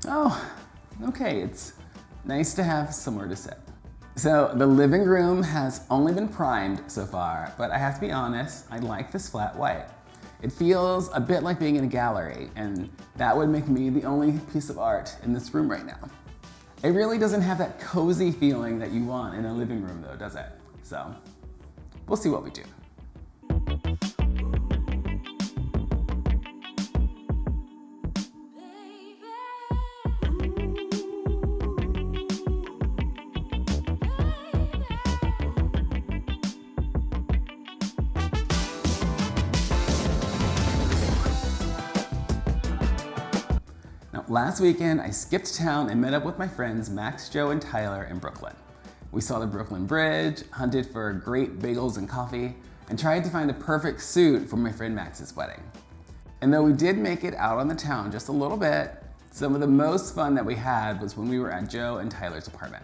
Oh, okay, it's nice to have somewhere to sit. So the living room has only been primed so far, but I have to be honest, I like this flat white. It feels a bit like being in a gallery, and that would make me the only piece of art in this room right now. It really doesn't have that cozy feeling that you want in a living room though, does it? So we'll see what we do. Last weekend, I skipped town and met up with my friends Max, Joe, and Tyler in Brooklyn. We saw the Brooklyn Bridge, hunted for great bagels and coffee, and tried to find the perfect suit for my friend Max's wedding. And though we did make it out on the town just a little bit, some of the most fun that we had was when we were at Joe and Tyler's apartment.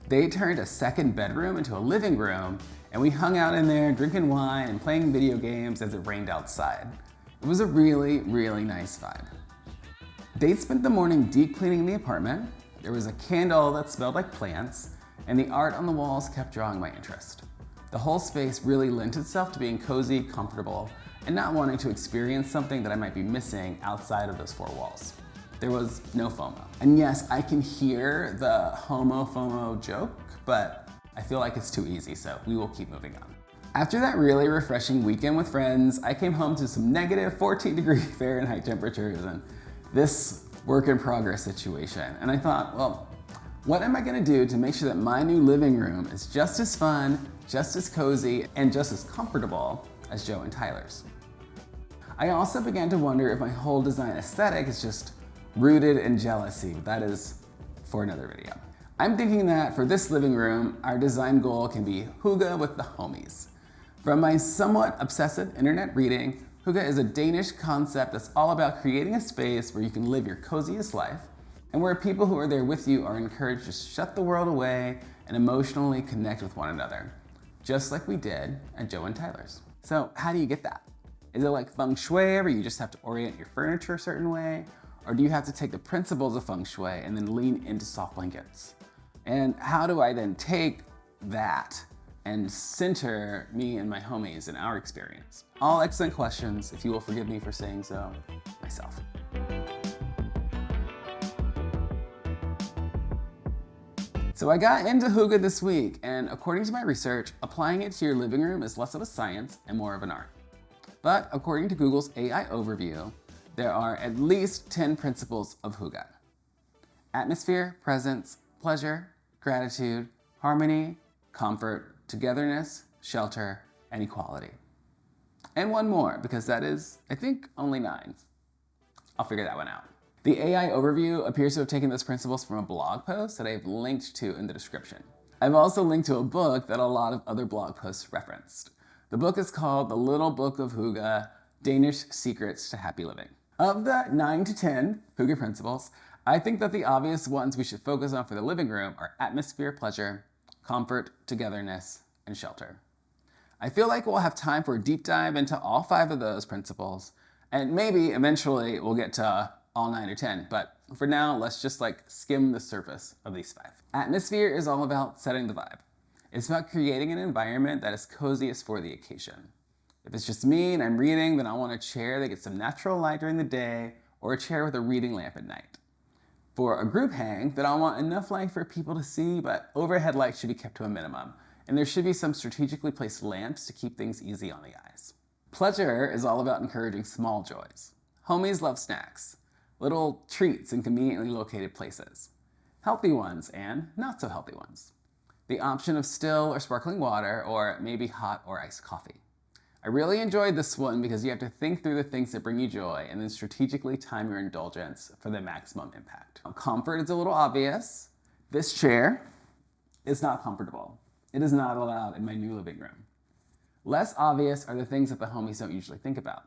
They turned a second bedroom into a living room, and we hung out in there drinking wine and playing video games as it rained outside. It was a really, really nice vibe. They spent the morning deep cleaning the apartment. There was a candle that smelled like plants, and the art on the walls kept drawing my interest. The whole space really lent itself to being cozy, comfortable, and not wanting to experience something that I might be missing outside of those four walls. There was no FOMO. And yes, I can hear the homo FOMO joke, but I feel like it's too easy, so we will keep moving on. After that really refreshing weekend with friends, I came home to some negative 14-degree Fahrenheit temperatures and this work in progress situation. And I thought, well, what am I gonna do to make sure that my new living room is just as fun, just as cozy, and just as comfortable as Joe and Tyler's? I also began to wonder if my whole design aesthetic is just rooted in jealousy, but that is for another video. I'm thinking that for this living room, our design goal can be Hygge with the homies. From my somewhat obsessive internet reading, Hygge is a Danish concept that's all about creating a space where you can live your coziest life and where people who are there with you are encouraged to shut the world away and emotionally connect with one another, just like we did at Joe and Tyler's. So how do you get that? Is it like feng shui where you just have to orient your furniture a certain way? Or do you have to take the principles of feng shui and then lean into soft blankets? And how do I then take that and center me and my homies in our experience? All excellent questions, if you will forgive me for saying so myself. So I got into Hygge this week, and according to my research, applying it to your living room is less of a science and more of an art. But according to Google's AI overview, there are at least 10 principles of Hygge: atmosphere, presence, pleasure, gratitude, harmony, comfort, togetherness, shelter, and equality. And one more, because that is, I think, only 9. I'll figure that one out. The AI overview appears to have taken those principles from a blog post that I've linked to in the description. I've also linked to a book that a lot of other blog posts referenced. The book is called The Little Book of Hygge, Danish Secrets to Happy Living. Of the 9 to 10 Hygge principles, I think that the obvious ones we should focus on for the living room are atmosphere, pleasure, comfort, togetherness, and shelter. I feel like we'll have time for a deep dive into all 5 of those principles, and maybe eventually we'll get to all 9 or 10, but for now, let's just skim the surface of these 5. Atmosphere is all about setting the vibe. It's about creating an environment that is coziest for the occasion. If it's just me and I'm reading, then I want a chair that gets some natural light during the day, or a chair with a reading lamp at night. For a group hang, then I want enough light for people to see, but overhead light should be kept to a minimum, and there should be some strategically placed lamps to keep things easy on the eyes. Pleasure is all about encouraging small joys. Homies love snacks, little treats in conveniently located places, healthy ones and not so healthy ones, the option of still or sparkling water, or maybe hot or iced coffee. I really enjoyed this one because you have to think through the things that bring you joy and then strategically time your indulgence for the maximum impact. Comfort is a little obvious. This chair is not comfortable. It is not allowed in my new living room. Less obvious are the things that the homies don't usually think about.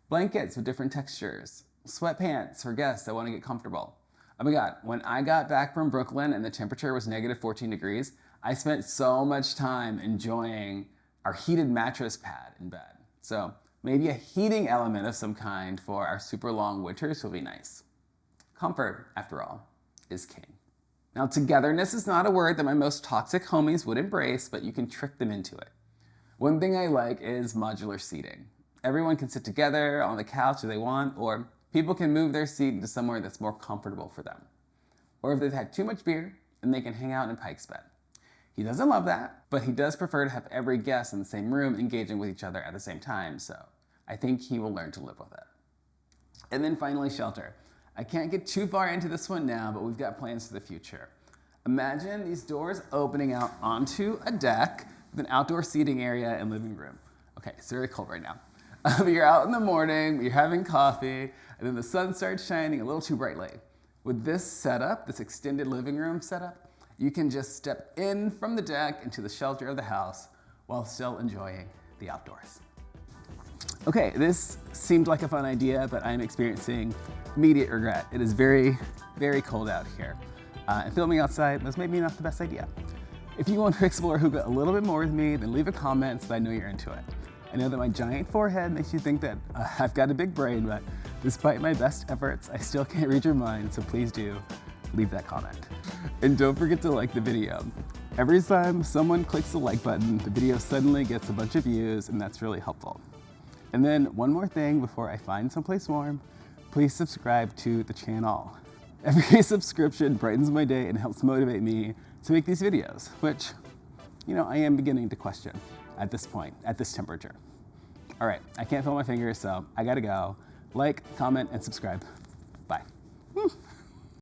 Blankets with different textures, sweatpants for guests that want to get comfortable. Oh my God, when I got back from Brooklyn and the temperature was negative 14 degrees, I spent so much time enjoying our heated mattress pad in bed. So maybe a heating element of some kind for our super long winters will be nice. Comfort, after all, is king. Now, togetherness is not a word that my most toxic homies would embrace, but you can trick them into it. One thing I like is modular seating. Everyone can sit together on the couch if they want, or people can move their seat into somewhere that's more comfortable for them. Or if they've had too much beer, then they can hang out in Pike's bed. He doesn't love that, but he does prefer to have every guest in the same room engaging with each other at the same time, so I think he will learn to live with it. And then finally, shelter. I can't get too far into this one now, but we've got plans for the future. Imagine these doors opening out onto a deck with an outdoor seating area and living room. Okay, it's very cold right now. You're out in the morning, you're having coffee, and then the sun starts shining a little too brightly. With this setup, this extended living room setup, you can just step in from the deck into the shelter of the house while still enjoying the outdoors. Okay, this seemed like a fun idea, but I'm experiencing immediate regret. It is very, very cold out here. And filming outside was maybe not the best idea. If you want to explore Hygge a little bit more with me, then leave a comment so that I know you're into it. I know that my giant forehead makes you think that I've got a big brain, but despite my best efforts, I still can't read your mind, so please do leave that comment. And don't forget to like the video. Every time someone clicks the like button, the video suddenly gets a bunch of views, and that's really helpful. And then one more thing before I find someplace warm, please subscribe to the channel. Every subscription brightens my day and helps motivate me to make these videos, which, I am beginning to question at this point, at this temperature. All right, I can't feel my fingers, so I gotta go. Like, comment, and subscribe. Bye.